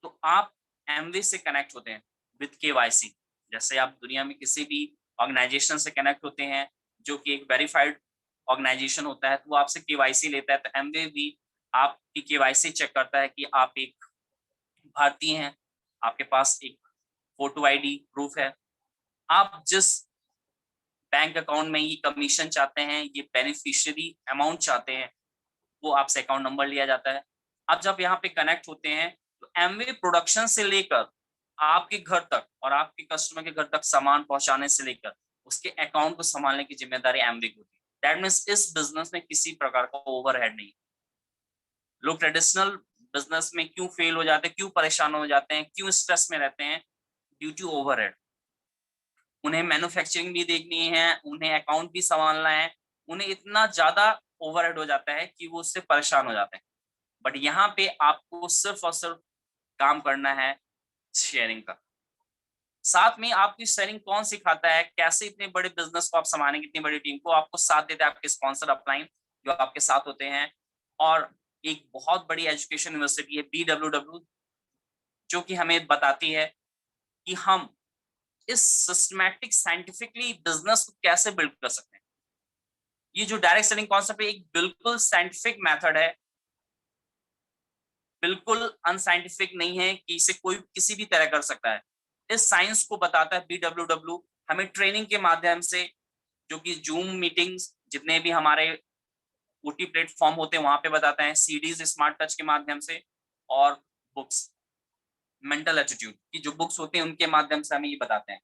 तो आप एमवे से कनेक्ट होते हैं विद केवाईसी। जैसे आप दुनिया में किसी भी ऑर्गेनाइजेशन से कनेक्ट होते हैं जो कि एक वेरीफाइड ऑर्गेनाइजेशन होता है, तो वो आपसे केवाईसी लेता है। तो एमवे भी आपकी केवाईसी चेक करता है कि आप एक भारतीय हैं, आपके पास एक फोटो आईडी प्रूफ है, आप जिस बैंक अकाउंट में ये कमीशन चाहते हैं, ये बेनिफिशियरी अमाउंट चाहते हैं, वो आपसे अकाउंट नंबर लिया जाता है। अब जब यहाँ पे कनेक्ट होते हैं तो एमवे प्रोडक्शन से लेकर आपके घर तक और आपके कस्टमर के घर तक सामान पहुंचाने से लेकर उसके अकाउंट को संभालने की जिम्मेदारी एमवे की होती है। दैट मीन्स इस बिजनेस में किसी प्रकार का ओवरहेड नहीं। लोग ट्रेडिशनल बिजनेस में क्यों फेल हो जाते हैं, क्यों परेशान हो जाते हैं, क्यों स्ट्रेस में रहते हैं? Due to overhead. उन्हें मैन्युफैक्चरिंग भी देखनी है, उन्हें अकाउंट भी संभालना है, उन्हें इतना ज्यादा ओवरहेड हो जाता है कि वो उससे परेशान हो जाते हैं। बट यहाँ पे आपको सिर्फ और सिर्फ काम करना है शेयरिंग का। साथ में आपकी शेयरिंग कौन सिखाता है, कैसे इतने बड़े बिजनेस को आप संभालेंगे, इतनी बड़ी टीम को? आपको साथ देते हैं आपके स्पॉन्सर अपलाइन जो आपके साथ होते हैं, और एक बहुत बड़ी एजुकेशन यूनिवर्सिटी है BWW, जो कि हमें बताती है कि हम इस सिस्टमैटिक साइंटिफिकली बिजनेस को कैसे बिल्ड कर सकते हैं। ये जो डायरेक्ट सेलिंग कॉन्सेप्ट है, एक बिल्कुल साइंटिफिक मेथड है, बिल्कुल अनसाइंटिफिक नहीं है कि इसे कोई किसी भी तरह कर सकता है। इस साइंस को बताता है BWW हमें ट्रेनिंग के माध्यम से, जो कि जूम मीटिंग्स, जितने भी हमारे OT प्लेटफॉर्म होते हैं वहां पे बताते हैं, सीडीज स्मार्ट टच के माध्यम से, और बुक्स, मेंटल एटीट्यूड की जो बुक्स होते हैं उनके माध्यम से हमें ये बताते हैं।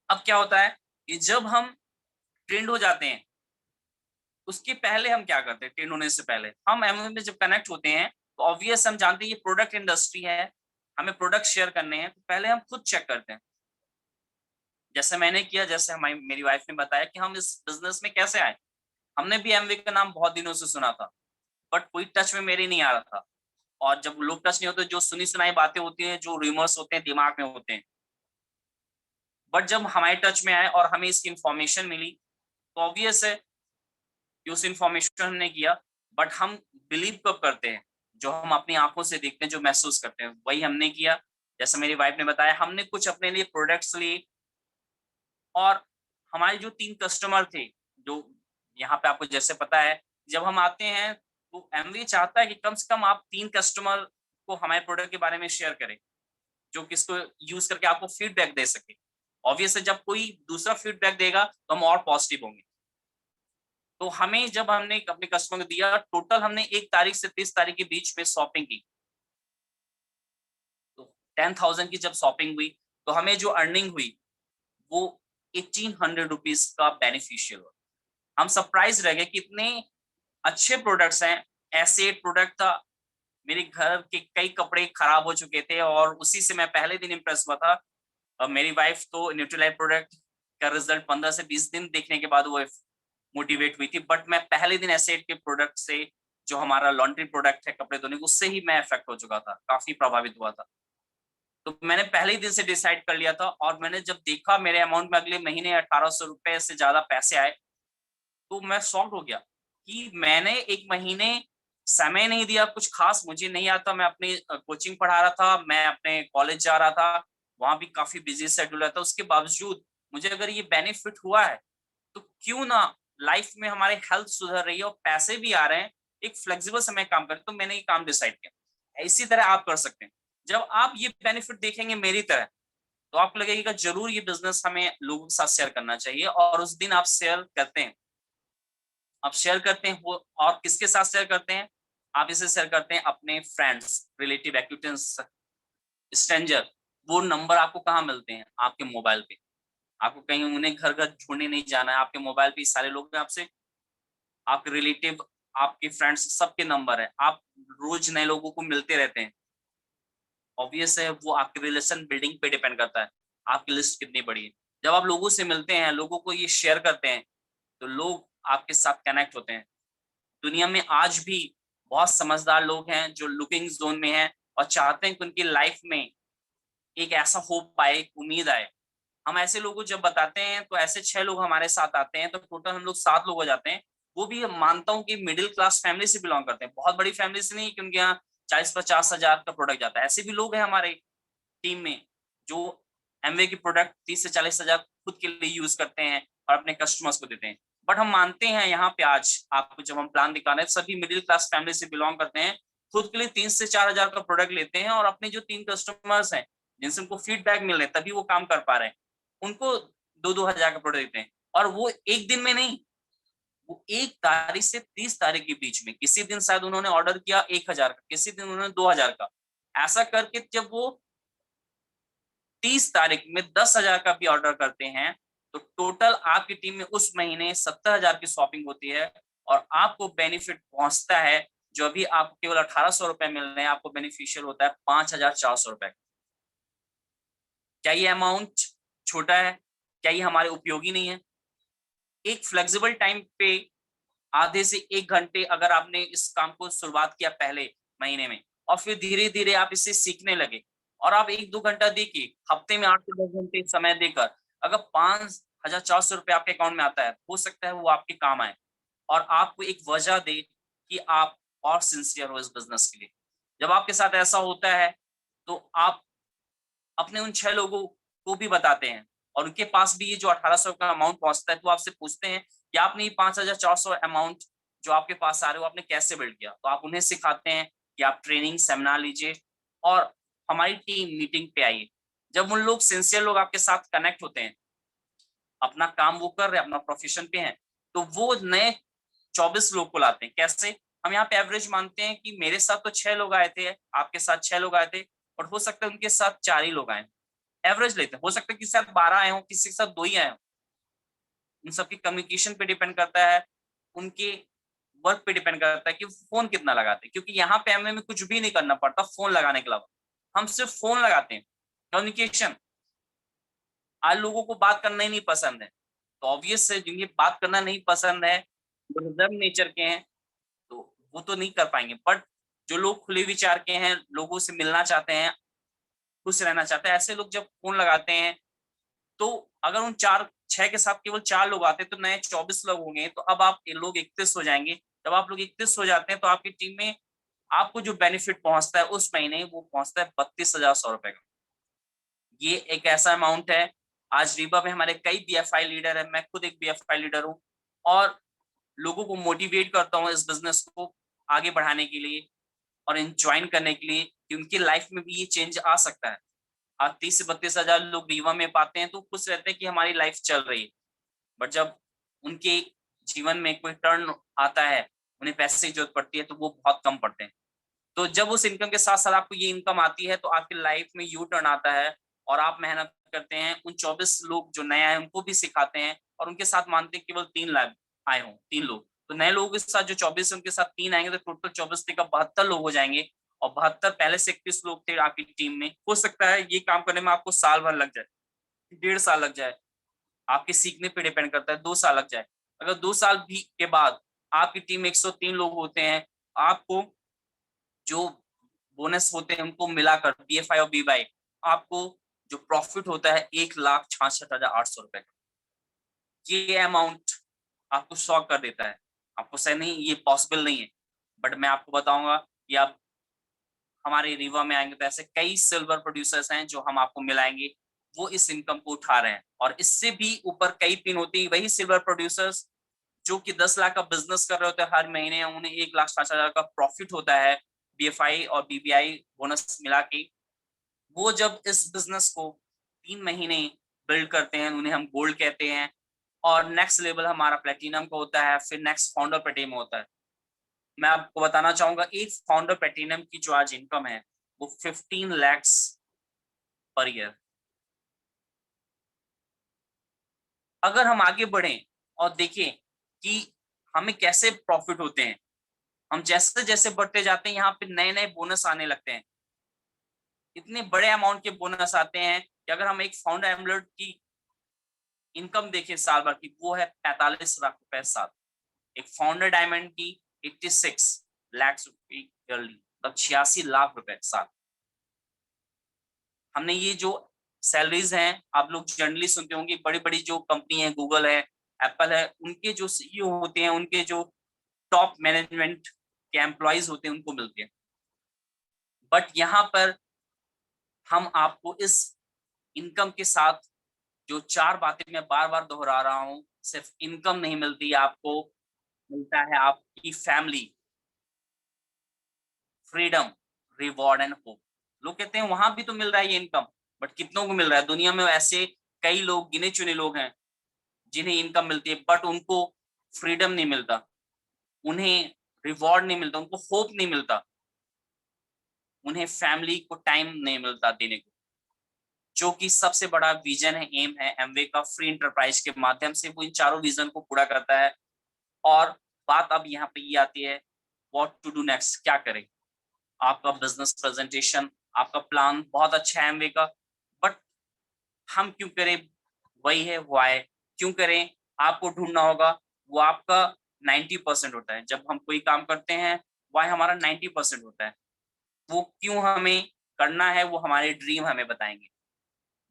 अब क्या होता है कि जब हम ट्रेंड हो जाते हैं, उसके पहले हम क्या करते हैं? ट्रेंड होने से पहले हम एमएमए में जब कनेक्ट होते हैं तो ऑब्वियस हम जानते हैं ये प्रोडक्ट इंडस्ट्री है, हमें प्रोडक्ट शेयर करने हैं, तो पहले हम खुद चेक करते हैं। जैसे मैंने किया, जैसे हमारी मेरी वाइफ ने बताया कि हम इस बिजनेस में कैसे आए। हमने भी एमवे का नाम बहुत दिनों से सुना था, बट कोई टच में मेरे नहीं आ रहा था। और जब लोग टच नहीं होते, जो सुनी सुनाई बातें होती हैं, जो रिमर्स होते हैं दिमाग में होते हैं, बट जब हमारे टच में आए और हमें इसकी इंफॉर्मेशन मिली, तो ऑब्वियस है कि उस इंफॉर्मेशन हमने किया। बट हम बिलीव कब करते हैं? जो हम अपनी आंखों से देखते हैं, जो महसूस करते हैं, वही हमने किया। जैसे मेरी वाइफ ने बताया, हमने कुछ अपने लिए प्रोडक्ट्स लिए, और हमारे जो 3 कस्टमर थे, जो यहाँ पे आपको जैसे पता है, जब हम आते हैं तो एमवे चाहता है कि कम से कम आप 3 कस्टमर को हमारे प्रोडक्ट के बारे में शेयर करें, जो कि इसको यूज करके आपको फीडबैक दे सके। ऑब्वियसली जब कोई दूसरा फीडबैक देगा तो हम और पॉजिटिव होंगे। तो हमें जब हमने अपने कस्टमर को दिया, टोटल हमने 1 तारीख से 30 तारीख के बीच में शॉपिंग की, तो 10,000 की जब शॉपिंग हुई तो हमें जो अर्निंग हुई वो 1800 रुपीज का बेनिफिशियल हुआ। हम सरप्राइज रह गए कि इतने अच्छे प्रोडक्ट्स हैं। ऐसे प्रोडक्ट था, मेरे घर के कई कपड़े खराब हो चुके थे और उसी से मैं पहले दिन इम्प्रेस हुआ था। मेरी वाइफ तो न्यूट्रीलाइट प्रोडक्ट का रिजल्ट 15 से 20 दिन देखने के बाद वो मोटिवेट हुई थी, बट मैं पहले दिन एसेट के प्रोडक्ट से, जो हमारा लॉन्ड्री प्रोडक्ट है कपड़े धोने, उससे ही मैं इफेक्ट हो चुका था, काफी प्रभावित हुआ था। तो मैंने पहले ही दिन से डिसाइड कर लिया था, और मैंने जब देखा मेरे अमाउंट में अगले महीने 1800 रुपए से ज्यादा पैसे आए, तो मैं शॉक्ड हो गया कि मैंने 1 महीने समय नहीं दिया। कुछ खास मुझे नहीं आता, मैं अपनी कोचिंग पढ़ा रहा था, मैं अपने कॉलेज जा रहा था, वहां भी काफी बिजी शेड्यूल रहता, उसके बावजूद मुझे अगर ये बेनिफिट हुआ है तो क्यों ना लाइफ में हमारे हेल्थ सुधर रही है और पैसे भी आ रहे हैं, एक फ्लेक्सिबल समय काम करें। तो मैंने ये काम डिसाइड किया। इसी तरह आप कर सकते हैं। जब आप ये बेनिफिट देखेंगे मेरी तरह, तो आपको लगेगा जरूर ये बिजनेस हमें लोगों के साथ शेयर करना चाहिए, और उस दिन आप शेयर करते हैं। आप शेयर करते हैं वो, और किसके साथ शेयर करते हैं? आप इसे शेयर करते हैं अपने फ्रेंड्स, रिलेटिव, एक्विटेंस, स्ट्रेंजर। वो नंबर आपको कहाँ मिलते हैं? आपके मोबाइल पे। आपको कहीं उन्हें घर घर छोड़ने नहीं जाना है, आपके मोबाइल पे सारे लोग हैं आपसे, आपके रिलेटिव, आपके फ्रेंड्स, सबके नंबर है। आप रोज नए लोगों को मिलते रहते हैं। ऑब्वियस है वो आपके रिलेशन बिल्डिंग पे डिपेंड करता है, आपकी लिस्ट कितनी बड़ी है। जब आप लोगों से मिलते हैं, लोगों को ये शेयर करते हैं, तो लोग आपके साथ कनेक्ट होते हैं। दुनिया में आज भी बहुत समझदार लोग हैं जो लुकिंग जोन में हैं और चाहते हैं कि उनकी लाइफ में एक ऐसा होप आए, एक उम्मीद आए। हम ऐसे लोगों को जब बताते हैं तो ऐसे 6 लोग हमारे साथ आते हैं, तो टोटल हम लोग 7 लोग हो जाते हैं। वो भी मानता हूँ कि मिडिल क्लास फैमिली से बिलोंग करते हैं, बहुत बड़ी फैमिली से नहीं कि उनके यहाँ 40-50 हजार का प्रोडक्ट जाता है। ऐसे भी लोग हैं हमारे टीम में जो एमवे की प्रोडक्ट 30 से 40 हजार खुद के लिए यूज करते हैं और अपने कस्टमर्स को देते हैं। बट हम मानते हैं यहाँ पे आज आपको जब हम प्लान दिखा रहे हैं, सभी मिडिल क्लास फैमिली से बिलोंग करते हैं, खुद के लिए 3 से 4 हजार का प्रोडक्ट लेते हैं, और अपने जो 3 कस्टमर्स हैं जिनसे उनको फीडबैक मिल रहे हैं तभी वो काम कर पा रहे हैं, उनको 2-2 हजार का प्रोडक्ट देते हैं। और वो एक दिन में नहीं, वो 1 तारीख से 30 तारीख के बीच में, किसी दिन शायद उन्होंने ऑर्डर किया 1000 का, किसी दिन उन्होंने 2000 का, ऐसा करके जब वो 30 तारीख में 10,000 का भी ऑर्डर करते हैं, तो टोटल आपकी टीम में उस महीने 70,000 की शॉपिंग होती है, और आपको बेनिफिट पहुंचता है। जो अभी आपको केवल 1800 रुपए मिल रहे हैं, आपको बेनिफिशियल होता है 5400 रुपए। क्या ये अमाउंट छोटा है? क्या ये हमारे उपयोगी नहीं है? एक फ्लेक्सिबल टाइम पे आधे से 1 घंटे अगर आपने इस काम को शुरुआत किया पहले महीने में, और फिर धीरे धीरे आप इसे सीखने लगे, और आप 1-2 घंटा देखिए, हफ्ते में 8 से 10 घंटे समय देकर अगर 5400 रुपए आपके अकाउंट में आता है, हो सकता है वो आपके काम आए और आपको एक वजह दे कि आप और सिंसियर हो इस बिजनेस के लिए। जब आपके साथ ऐसा होता है तो आप अपने उन 6 लोगों को भी बताते हैं, और उनके पास भी ये जो 1800 का अमाउंट पहुंचता है, तो आपसे पूछते हैं कि आपने ये 5400 अमाउंट जो आपके पास आ रहे हो, आपने कैसे बिल्ड किया? तो आप उन्हें सिखाते हैं कि आप ट्रेनिंग सेमिनार लीजिए और हमारी टीम मीटिंग पे आइए। जब उन लोग सिंसियर लोग आपके साथ कनेक्ट होते हैं, अपना काम वो कर रहे हैं, अपना प्रोफेशन पे हैं, तो वो नए 24 लोग को लाते हैं। कैसे? हम यहाँ पे एवरेज मानते हैं कि मेरे साथ तो 6 लोग आए थे, आपके साथ 6 लोग आए थे, और हो सकता है उनके साथ 4 ही लोग आए। एवरेज लेते हैं, हो सकता है किसी के साथ 12 आए हों, किसी के साथ 2 ही आए हों। उन सबकी कम्युनिकेशन पे डिपेंड करता है, उनके वर्क पे डिपेंड करता है कि फ़ोन कितना लगाते हैं, क्योंकि यहाँ पे हमें कुछ भी नहीं करना पड़ता फ़ोन लगाने के अलावा। हम सिर्फ फ़ोन लगाते हैं, कम्युनिकेशन। आज लोगों को बात करना ही नहीं पसंद है, तो ऑब्वियस है जिन्हें बात करना नहीं पसंद है, वो रिजर्व नेचर के हैं, तो वो तो नहीं कर पाएँगे। बट जो लोग खुले विचार के हैं, लोगों से मिलना चाहते हैं, खुश रहना चाहते हैं, ऐसे लोग जब फ़ोन लगाते हैं, तो अगर उन 4-6 के साथ केवल 4 लोग आते हैं, तो नए 24 लोग होंगे, तो अब आप लोग 31 हो जाएँगे। जब आप लोग 31 हो जाते हैं, तो आपकी टीम में आपको जो बेनिफिट पहुँचता है उस महीने, वो पहुँचता है 32,100 रुपए का। ये एक ऐसा अमाउंट है, आज रीबा में हमारे कई बीएफआई लीडर हैं, मैं खुद एक बीएफआई लीडर हूँ, और लोगों को मोटिवेट करता हूँ इस बिज़नेस को आगे बढ़ाने के लिए और जॉइन करने के लिए, कि उनकी लाइफ में भी ये चेंज आ सकता है। आज 30 से 32 हजार लोग रीवा में पाते हैं तो खुश रहते हैं कि हमारी लाइफ चल रही है, बट जब उनके जीवन में कोई टर्न आता है, उन्हें पैसे की जरूरत पड़ती है, तो वो बहुत कम पड़ते हैं। तो जब उस इनकम के साथ साथ आपको ये इनकम आती है तो आपकी लाइफ में यू टर्न आता है और आप मेहनत करते हैं। उन 24 लोग जो नए आए उनको भी सिखाते हैं और उनके साथ मानते हैं केवल 3 लाख आए हों, 3 लोग। तो नए लोगों के साथ जो 24 है उनके साथ 3 आएंगे तो टोटल 24 थे का 72 लोग हो जाएंगे और 72 पहले से 31 लोग थे आपकी टीम में। हो सकता है ये काम करने में आपको साल भर लग जाए, 1.5 साल लग जाए, आपके सीखने पे डिपेंड करता है, 2 साल लग जाए। अगर 2 साल भी के बाद आपकी टीम में 103 लोग होते हैं, आपको जो बोनस होते हैं उनको मिलाकर BFI और BY आपको जो प्रॉफिट होता है 1,66,800 रुपए का। ये अमाउंट आपको शॉक कर देता है, आपको सही नहीं, ये पॉसिबल नहीं है। बट मैं आपको बताऊंगा कि आप हमारे रीवा में आएंगे तो ऐसे कई सिल्वर प्रोड्यूसर्स हैं जो हम आपको मिलाएंगे, वो इस इनकम को उठा रहे हैं। और इससे भी ऊपर कई पिन होती है, वही सिल्वर प्रोड्यूसर्स जो कि 10 लाख का बिजनेस कर रहे होते हैं हर महीने, उन्हें 1,60,000 का प्रॉफिट होता है BFI और BBI बोनस मिला के। वो जब इस बिजनेस को 3 महीने बिल्ड करते हैं, उन्हें हम गोल्ड कहते हैं, और नेक्स्ट लेवल हमारा प्लेटिनम का होता है, फिर नेक्स्ट फाउंडर प्लेटिनम होता है। मैं आपको बताना चाहूंगा एक फाउंडर प्लेटिनम की जो आज इनकम है वो 15 lakhs पर ईयर। अगर हम आगे बढ़ें और देखें कि हमें कैसे प्रॉफिट होते हैं, हम जैसे जैसे बढ़ते जाते हैं यहाँ पे नए नए बोनस आने लगते हैं, इतने बड़े अमाउंट के बोनस आते हैं कि अगर हम एक फाउंडर एमलेट की इनकम देखें साल भर की, वो है 45 लाख रुपए साल। एक फाउंडर डायमंड की 86 लाख रुपए ईयरली, मतलब 86 लाख रुपए साल। हमने ये जो सैलरीज हैं, आप लोग जनरली सुनते होंगे, बड़ी बड़ी जो कंपनी है, गूगल है, एप्पल है, उनके जो CEO होते हैं, उनके जो टॉप मैनेजमेंट के एम्प्लॉइज होते हैं, उनको मिलते हैं। बट यहाँ पर हम आपको इस इनकम के साथ जो 4 बातें मैं बार बार दोहरा रहा हूं, सिर्फ इनकम नहीं मिलती, आपको मिलता है आपकी family, freedom, reward and hope. लोग कहते हैं वहां भी तो मिल रहा है ये इनकम, बट कितनों को मिल रहा है? दुनिया में ऐसे कई लोग, गिने चुने लोग हैं जिन्हें इनकम मिलती है, बट उनको फ्रीडम नहीं मिलता, उन्हें रिवॉर्ड नहीं मिलता, उनको होप नहीं मिलता, उन्हें फैमिली को टाइम नहीं मिलता देने को, जो कि सबसे बड़ा विजन है, एम है एमवे का। फ्री इंटरप्राइज के माध्यम से वो इन चारों विजन को पूरा करता है। और बात अब यहाँ पे ये आती है, व्हाट टू डू नेक्स्ट, क्या करें? आपका बिजनेस प्रेजेंटेशन, आपका प्लान बहुत अच्छा है एमवे का, बट हम क्यों करें? वही है व्हाई, क्यों करें? आपको ढूंढना होगा। वो आपका 90% होता है जब हम कोई काम करते हैं, व्हाई हमारा 90% होता है। वो क्यों हमें करना है, वो हमारे ड्रीम हमें बताएंगे,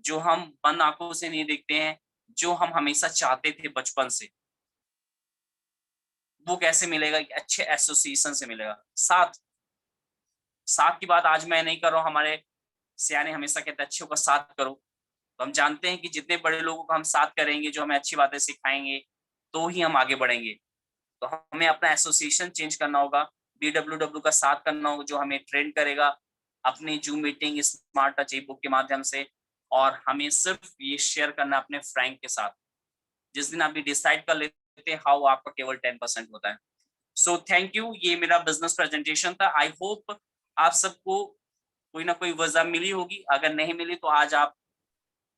जो हम बंद आंखों से नहीं देखते हैं, जो हम हमेशा चाहते थे बचपन से। वो कैसे मिलेगा? अच्छे एसोसिएशन से मिलेगा। साथ साथ की बात आज मैं नहीं कर रहा हूँ, हमारे सियाने हमेशा कहते हैं अच्छों का साथ करो। तो हम जानते हैं कि जितने बड़े लोगों का हम साथ करेंगे, जो हमें अच्छी बातें सिखाएंगे, तो ही हम आगे बढ़ेंगे। तो हमें अपना एसोसिएशन चेंज करना होगा, BWW का साथ करना होगा, जो हमें ट्रेन करेगा अपनी zoom meeting, smart touch e-book के माध्यम से। और हमें सिर्फ ये शेयर करना अपने फ्रेंड के साथ। जिस दिन आप ये डिसाइड कर लेते हैं हाउ, आपका केवल 10% होता है। सो थैंक यू, ये मेरा बिजनेस प्रेजेंटेशन था। आई होप आप सबको कोई ना कोई वजह मिली होगी। अगर नहीं मिली तो आज आप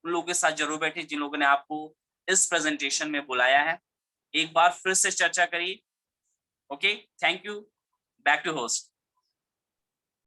उन लोगों के साथ जरूर बैठे जिन लोगों ने आपको इस प्रेजेंटेशन में बुलाया है। एक बार फिर से चर्चा करिए। Okay, thank you, back to host.